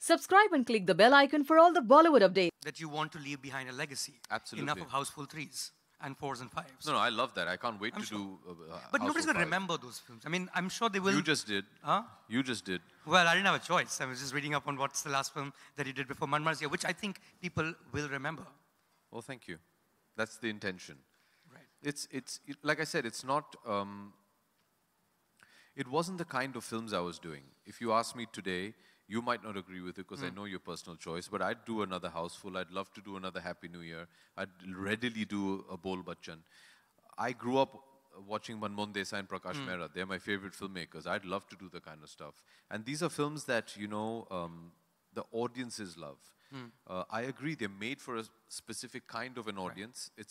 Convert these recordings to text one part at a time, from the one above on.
Subscribe and click the bell icon for all the Bollywood updates. That you want to leave behind a legacy. Absolutely. Enough of Houseful 3s and 4s and 5s. No, I love that. I can't wait to do But nobody's going to 5. remember those films. I mean, I'm sure they will. You just did. Huh? You just did. Well, I didn't have a choice. I was just reading up on what's the last film that he did before Man Marziya, which I think people will remember. Well, thank you. That's the intention. Right. It's like I said, it's not... it wasn't the kind of films I was doing. If you ask me today, you might not agree with it because I know your personal choice, but I'd do another Houseful. I'd love to do another Happy New Year. I'd readily do a Bol Bachchan. I grew up watching Manmohan Desai and Prakash Mehra. They're my favorite filmmakers. I'd love to do the kind of stuff. And these are films that, you know, the audiences love. I agree, they're made for a specific kind of an audience. Right.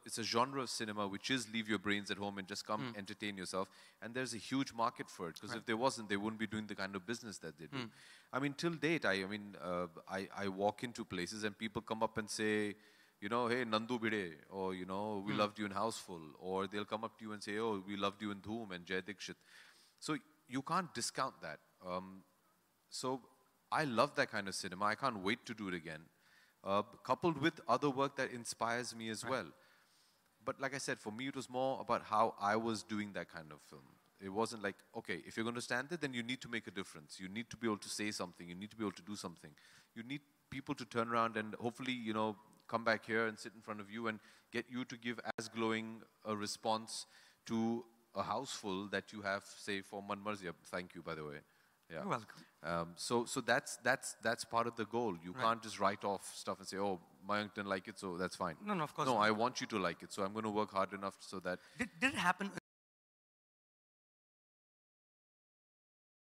It's a genre of cinema which is leave your brains at home and just come entertain yourself. And there's a huge market for it, because if there wasn't, they wouldn't be doing the kind of business that they do. I mean, till date, I walk into places and people come up and say, you know, hey, Nandu Bide, or, you know, we loved you in Houseful. Or they'll come up to you and say, oh, we loved you in Dhoom and Jai Dikshit. So you can't discount that. So I love that kind of cinema. I can't wait to do it again. Coupled with other work that inspires me as well. But like I said, for me, it was more about how I was doing that kind of film. It wasn't like, okay, if you're going to stand there, then you need to make a difference. You need to be able to say something. You need to be able to do something. You need people to turn around and hopefully, you know, come back here and sit in front of you and get you to give as glowing a response to a Houseful that you have, say, for Man Marziya. Thank you, by the way. Yeah. You're welcome. So that's part of the goal. You can't just write off stuff and say, oh, Mayank didn't like it, so that's fine. No, of course No, not. I want you to like it, so I'm going to work hard enough so that... Did it happen